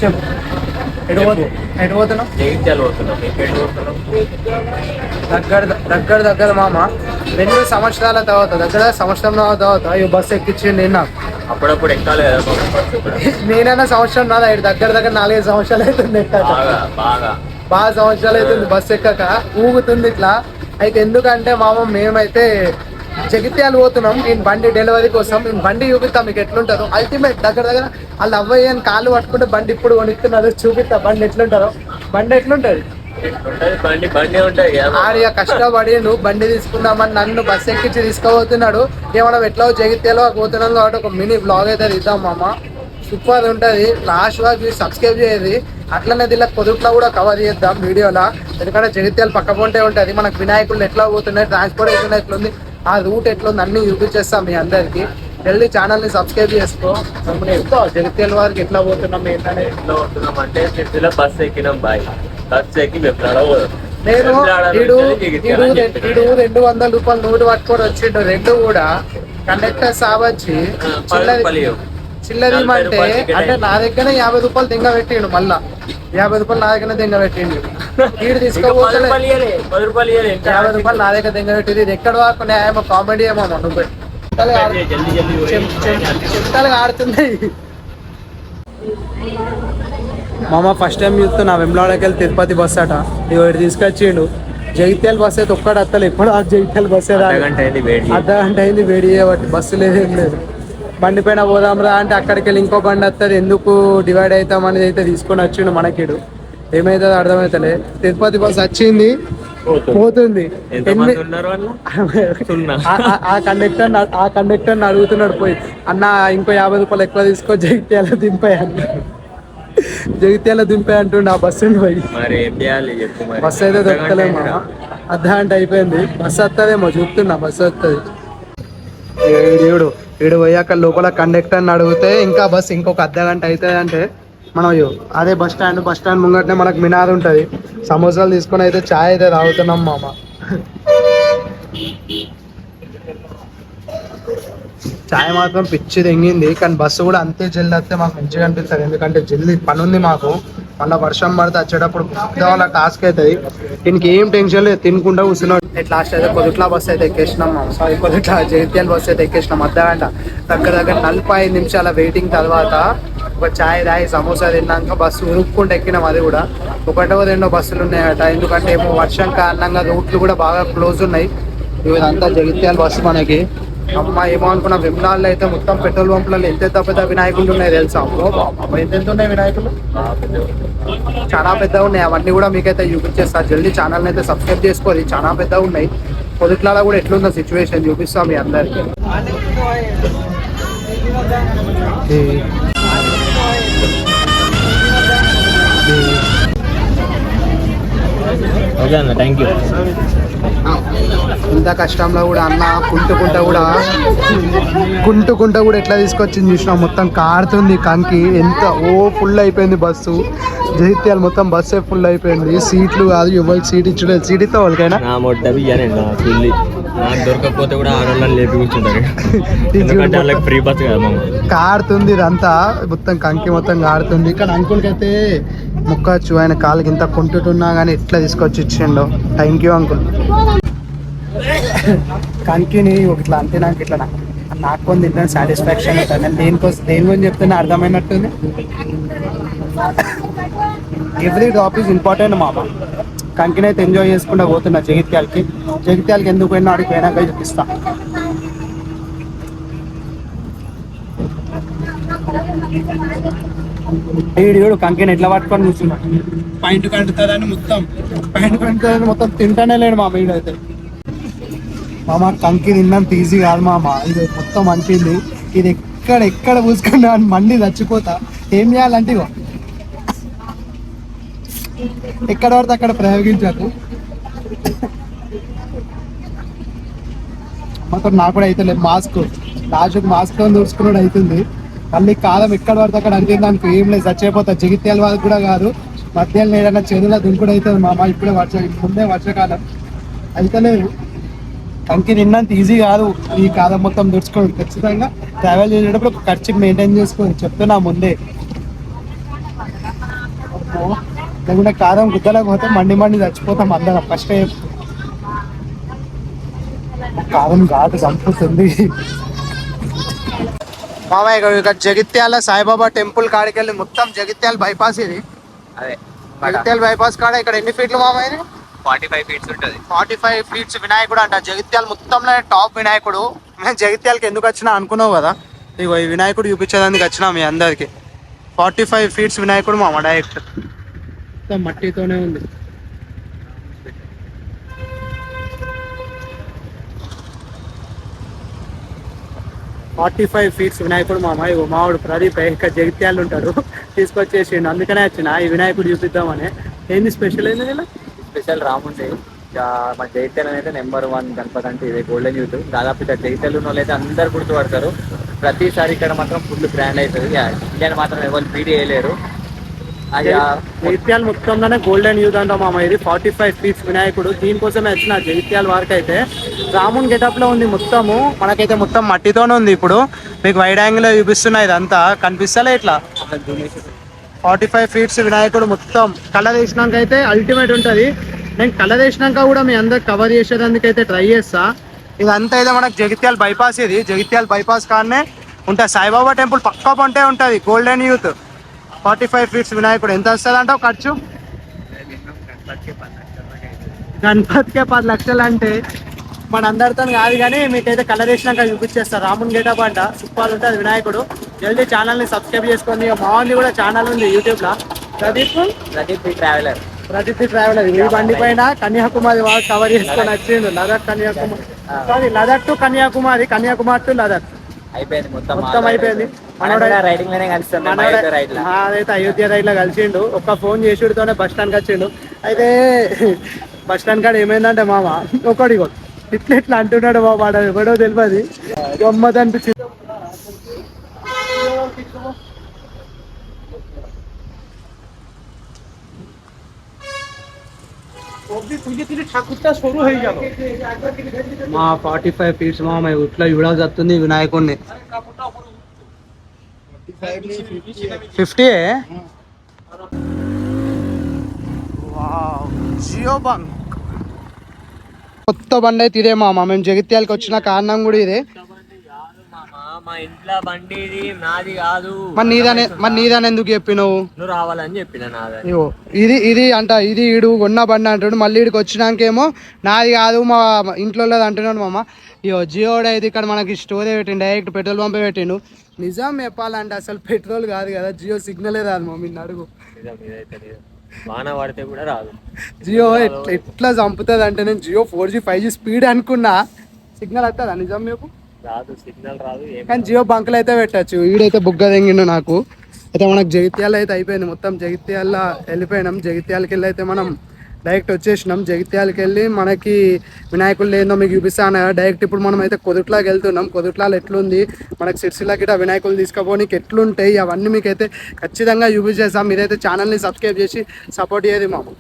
చెప్పు. ఎటు పోతున్నాం? దగ్గర మామ 2 సంవత్సరాల తర్వాత సంవత్సరం తర్వాత ఈ బస్సు ఎక్కించింది నేను. నాకు అప్పుడప్పుడు ఎక్కాలి కదా నేనైనా సంవత్సరం నాదా దగ్గర 4-5 సంవత్సరాలు అవుతుంది ఎక్కాక. బాగా సంవత్సరాలు అవుతుంది బస్సు ఎక్కాక. ఊగుతుంది ఇట్లా. అయితే ఎందుకంటే మామ మేమైతే జగిత్యాలు పోతున్నాం. నేను బండి డెలివరీ కోసం. నేను బండి చూపిస్తాం మీకు ఎట్లుంటారో. అల్టిమేట్ దగ్గర వాళ్ళు అవ్వయ్యని కాళ్ళు పట్టుకుంటే బండి ఇప్పుడు కొనిస్తున్నారు. చూపిస్తా బండి ఎట్లుంటారో. బండి ఎట్లుంటది ఆడియా కష్టపడి నువ్వు బండి తీసుకుందామని నన్ను బస్ ఎక్కించి తీసుకుపోతున్నాడు. మనం ఎట్లా జగిత్యాలో పోతున్నాం కాబట్టి ఒక మినీ బ్లాగ్ అయితే ఇద్దాం మామ. సూపర్ ఉంటుంది. లాస్ట్ వరకు సబ్స్క్రైబ్ చేయాలి. అట్లనే దీనిలో పొదుపులో కూడా కవర్ చేద్దాం వీడియోలో. ఎందుకంటే జగిత్యాలు పక్క పొంటే ఉంటుంది. మనకు వినాయకులు ఎట్లా పోతున్నాయి, ట్రాన్స్పోర్టేషన్ ఎట్లుంది, ఆ రూట్ ఎట్లుంది అన్ని చూపించేస్తాం మీ అందరికి. వెళ్ళి ఛానల్ని సబ్స్క్రైబ్ చేసుకో. జగిత్యాల వారికి ఎట్లా పోతున్నాం ఏంటనే. ఎట్లా పోతున్నాం అంటే బస్ ఎక్కినాం బాయ్. బస్ ఎక్కి నేను ఇడు 200 రూపాయలు నోటు పట్టుకొని వచ్చిండు. 2 కూడా కండక్టర్ సావచ్చి చిల్లర ఇమ్మంటే అంటే నా దగ్గరనే 50 రూపాయలు దింగ పెట్టిండు. మళ్ళా 50 రూపాయలు నా దగ్గర దింగ పెట్టిండు. వీడు తీసుకోపోతే 50 రూపాయలు నా దగ్గర దింగ పెట్టింది. ఇది ఎక్కడ వరకు న్యాయం? కామెడీ ఏమో నువ్వు చెప్తాలు ఆడుతుంది మామ. ఫస్ట్ టైం చూస్తున్నా వెమ్లాడకి వెళ్ళి తిరుపతి బస్ అట. ఇటు తీసుకొచ్చిండు. జగిత్యాల బస్ అయితే ఒక్కడు వస్తలే. ఎప్పుడు ఆ జగిత్యాల బస్ అర్ధగంట అయింది వేడి చేయబట్టి. బస్సు లేదేం లేదు. బండి పైన పోదాంరా అంటే అక్కడికి వెళ్ళి ఇంకో బండి వస్తుంది. ఎందుకు డివైడ్ అవుతాం అనేది అయితే తీసుకొని వచ్చిండు మనకిడు. ఏమైతుందో అర్థమవుతలే. తిరుపతి బస్ వచ్చింది, పోతుంది. ఆ కండక్టర్ అడుగుతున్నాడు పోయి, అన్న ఇంకో 50 రూపాయలు ఎక్కువ తీసుకో జగిత్యాల దింపే అంటుండే ఆ బస్సు పోయి. బస్సు అయితే దొరకలేము. అర్ధగంట అయిపోయింది. బస్సు వస్తుందేమో చూస్తున్నా. బస్సు వస్తుంది. వీడు పోయాక లోపల కండక్టర్ని అడిగితే ఇంకా బస్సు ఇంకొక అర్ధగంట అవుతుంది అంటే మనం అదే బస్ స్టాండ్ ముంగటనే మనకు మినార్ ఉంటుంది. సమోసాలు తీసుకొని అయితే ఛాయ్ అయితే తాగుతున్నాం మామ. ఛాయ్ మాత్రం పిచ్చి తెంగింది. కానీ బస్సు కూడా అంతే జల్ది వస్తే మాకు మంచిగా అనిపిస్తుంది. ఎందుకంటే జల్దీ పని ఉంది మాకు. మళ్ళీ వర్షం పడితే వచ్చేటప్పుడు వాళ్ళ టాస్క్ అవుతుంది. దీనికి ఏం టెన్షన్ లేదు, తినుకుంటా కూర్చున్నాడు. లాస్ట్ అయితే కొద్దిట్లా బస్సు అయితే ఎక్కేసినాం మామ. సారీ కొద్దిట్లా జగిత్యాల బస్సు అయితే ఎక్కేసినాం. అర్ధగంట దగ్గర 45 నిమిషాల వెయిటింగ్ తర్వాత ఒక ఛాయ్ తాగి సమోసా తిన్నాక బస్సు ఉరుక్కుంటూ ఎక్కినాం. అది కూడా 1-2 బస్సులు ఉన్నాయట. ఎందుకంటే ఏమో వర్షం కారణంగా రూట్లు కూడా బాగా క్లోజ్ ఉన్నాయి. ఇదంతా జగిత్యాల బస్సు మనకి. అమ్మ ఏమో అనుకున్నా. వెమ్లాల్లో అయితే మొత్తం పెట్రోల్ పంపులలో ఎంత పెద్ద వినాయకులు ఉన్నాయి తెలుసా? ఎంత ఉన్నాయి వినాయకులు, చాలా పెద్దగా ఉన్నాయి. అవన్నీ కూడా మీకైతే చూపించేస్తా. జల్దీ ఛానల్ని అయితే సబ్స్క్రైబ్ చేసుకోవాలి. చాలా పెద్దగా ఉన్నాయి. పొదుట్లలో కూడా ఎట్లుందో సిచ్యువేషన్ చూపిస్తాం మీ అందరికి. ఓకే అన్న, థ్యాంక్ యూ. ఇంత కష్టంలో కూడా అన్న కుంటుకుంటా కూడా ఎట్లా తీసుకొచ్చింది చూసినా. మొత్తం కారుతుంది కంకి. ఎంత ఫుల్ అయిపోయింది బస్సు. జగిత్యాల మొత్తం బస్సే ఫుల్ అయిపోయింది. సీట్లు కాదు, ఎవరికి సీట్ ఇచ్చలేదు. సీట్ ఇస్తా వాళ్ళకైనా దొరకకపోతే కూడా ఆడవాళ్ళని లేపి కూర్చుంటారు. ఫ్రీ బస్ కదా మామ. కారుతుంది ఇదంతా మొత్తం కంకి మొత్తం కారుతుంది. కానీ అంకుల్కి అయితే ముక్కచ్చు. ఆయన కాళ్ళకి ఇంత కొంటున్నా కానీ ఎట్లా తీసుకొచ్చి ఇచ్చిండో. Thank you uncle. కంకిని ఇట్లా అంతే నాకు ఇట్లా నాకు కొంత తింటాను సాటిస్ఫాక్షన్ ఉంటుంది. నేను దేని గురించి చెప్తున్నా అర్థమైనట్టుంది. ఎవ్రీ డ్రాప్ ఈజ్ ఇంపార్టెంట్ మామ. కంకిని అయితే ఎంజాయ్ చేసుకుంటూ పోతున్నా జగిత్యాలకి ఎందుకు పోయినా అడిగి పోయినాక చూపిస్తా. వీడు కంకిని ఎట్లా పట్టుకొని కూర్చున్నా. పాయింట్ కంటుతుందని మొత్తం తింటానే లేడు మామ. వీడైతే మామ కంకి తిన్నంత ఈజీ కాదు మామ. ఇది మొత్తం అంటింది. ఇది ఎక్కడ పూసుకున్నా మండి చచ్చిపోతా. ఏం చేయాలంటే ఎక్కడ పడితే అక్కడ ప్రయోగించకు. మొత్తం నాకు కూడా అయితే లేదు. లాస్ట్కి మాస్క్ దూసుకున్నాడు అవుతుంది. మళ్ళీ కాలం ఎక్కడ పడితే అక్కడ అంటే దానికి ఏం లేదు, చచ్చిపోతా. జగిత్యాల వాళ్ళకి కూడా కాదు, మధ్యాహ్నం ఏదైనా చెరువులో దుంకుడు అవుతుంది మామ. ఇప్పుడే ముందే వర్షాకాలం అయితే లేదు. కంకి తిన్నంత ఈజీ కాదు ఈ కాలం మొత్తం దుడుచుకోండి. ఖచ్చితంగా ట్రావెల్ చేసేటప్పుడు ఒక ఖర్చు మెయింటైన్ చేసుకోండి చెప్తున్నా ముందే. లేకుంటే కారం గుద్దలేకపోతే మండి మండి చచ్చిపోతాం అందరం ఫస్ట్. కారం ఘాటు చంపుతుంది. మామయ్య ఇక్కడ జగిత్యాల సాయిబాబా టెంపుల్ కాడికి వెళ్ళి మొత్తం జగిత్యాల బైపాస్ ఇది. అదే జగిత్యాల బైపాస్ కాడ ఇక్కడ ఎన్ని ఫీట్లు మామయ్య ఇది? 45 ఫీట్స్ ఉంటుంది. 45 ఫీట్స్ వినాయకుడు అంట. జగిత్యాల మొత్తంలో టాప్ వినాయకుడు. మేము జగిత్యాలకి ఎందుకు వచ్చినా అనుకున్నావు కదా, ఇగో ఈ వినాయకుడు చూపించేదానికి వచ్చినా మీ అందరికి. 45 ఫీట్స్ వినాయకుడు మామ డైరెక్ట్ మొత్తం మట్టితోనే ఉంది. ఫార్టీ 45 ఫీట్స్ వినాయకుడు మామ. ఇగో మావాడు ప్రదీప్ ఇక్కడ జగిత్యాలు ఉంటాడు, తీసుకొచ్చేసిండు. అందుకనే వచ్చిన ఈ వినాయకుడు చూపిద్దామని. ఏంది స్పెషల్ ఏంది ఇలా? స్పెషల్ రాముండే మన జైత్యాల అయితే నెంబర్ 1 గణపతి అంటే ఇదే గోల్డెన్ యూత్. దాదాపు ఇక్కడ జైత్యాలు ఉన్న వాళ్ళు అయితే అందరు గుర్తుపడతారు. ప్రతిసారి ఇక్కడ మాత్రం ఫుల్ గ్రాండ్ అవుతుంది. ఇండియాని మాత్రం ఎవరు బీట్ చేయలేరు. అది జగిత్యాల మొత్తంలోనే గోల్డెన్ యూత్ అంటాం మామ. ఇది 45 ఫీట్స్ వినాయకుడు. దీనికోసమే వచ్చిన జగిత్యాల వరకు అయితే. రామున్ గెటప్ లో ఉంది మొత్తము. మనకైతే మొత్తం మట్టితోనే ఉంది. ఇప్పుడు మీకు వైడ్ యాంగిల్ లో చూపిస్తున్నా, ఇదంతా కనిపిస్తలే ఇట్లా. 45 ఫీట్స్ వినాయకుడు మొత్తం కలర్ వేసినాక అయితే అల్టిమేట్ ఉంటుంది. నేను కలర్ వేసినాక కూడా మీ అందరు కవర్ చేసేదానికి అయితే ట్రై చేస్తా. ఇదంతా అయితే మనకు జగిత్యాల బైపాస్. ఇది జగిత్యాల బైపాస్ కాడనే ఉంటుంది సాయిబాబా టెంపుల్. పక్కా పంటే ఉంటుంది గోల్డెన్ యూత్. 45 ఫీట్స్ వినాయకుడు ఎంత వస్తుంది అంటావు ఖర్చు? గణపతికే 10 లక్షలు అంటే మన అందరితో కాదు, కానీ మీకైతే కలర్ వేసినాక చూపించేస్తారు. రామున్ గేటప్ అంట సూపర్ ఉంటుంది వినాయకుడు. జల్దీ ఛానల్ని సబ్స్క్రైబ్ చేసుకోండి. మామూలు కూడా ఛానల్ ఉంది యూట్యూబ్లో, ప్రదీప్ ది ట్రావెలర్. ఈ బండి పైన కన్యాకుమారి వాళ్ళు కవర్ చేసుకొని వచ్చిండు. Ladakh Kanyakumari, sorry Ladakh to Kanyakumari, Kanyakumari to Ladakh అయిపోయింది మొత్తం అయిపోయింది. రైడింగ్ లోనే అదైతే అయోధ్య రైడ్ లో కలిసిండు. ఒక్క ఫోన్ చేసుడితోనే బస్ స్టాండ్ కి వచ్చిండు. అయితే బస్ స్టాండ్ కాడ ఏమైందంటే మామ ఒకటి ఇట్లా అంటున్నాడు బాబా, ఎవడో తెలియదు. గమ్మత్ అనిపించింది. మా 45 ఫీట్స్ మా ఇట్లా చూడాల్సి వస్తుంది వినాయకుడిని. 50 జియో బంక్ కొత్త బండి అయితే ఇదే మామ. మేము జగిత్యాలకి వచ్చిన కారణం కూడా ఇదే. మా ఇంట్లో బండి ఇది నాది కాదు. మరి నీదాని ఎందుకు చెప్పినావు? నువ్వు రావాలని చెప్పిన నాదని. ఇది అంట, ఇది ఈడు కొన్న బండి అంటాడు. మళ్ళీ ఈడికి వచ్చినాకేమో నాది కాదు మా ఇంట్లో అంటున్నాడు మామ. జియోడ్ అయితే ఇక్కడ మనకి స్టోరే పెట్టిండు, డైరెక్ట్ పెట్రోల్ పంపే పెట్టిండు. నిజం చెప్పాలంటే అసలు పెట్రోల్ కాదు కదా, జియో సిగ్నలే రాదు మా. నిన్ను అడుగు, వాన పడితే కూడా రాదు. జియో ఎట్లా చంపుతుంది అంటే, నేను జియో 4G 5G స్పీడ్ అనుకున్నా, సిగ్నల్ వస్తుందా నిజం మీకు? రాదు, సిగ్నల్ రాదు. కానీ జియో బంకులు అయితే పెట్టచ్చు. ఈడైతే బుగ్గ తెంగిండు నాకు. అయితే మనకు జగిత్యాల అయితే అయిపోయింది మొత్తం. జగిత్యాల వెళ్ళిపోయినాం. జగిత్యాలకి వెళ్ళి అయితే మనం డైరెక్ట్ వచ్చేసినాం. జగిత్యాలకి వెళ్ళి మనకి వినాయకులు ఏందో మీకు చూపిస్తాను డైరెక్ట్. ఇప్పుడు మనం అయితే కొదుట్లాకి వెళ్తున్నాం. కొదుట్లాలు ఎట్లుంది, మనకి సిరిసిల్లకి ఇట్లా వినాయకులు తీసుకుపోనికి ఎట్లుంటాయి అవన్నీ మీకైతే ఖచ్చితంగా చూపించేస్తాం. మీరైతే ఛానల్ని సబ్స్క్రైబ్ చేసి సపోర్ట్ చేయదు మాకు.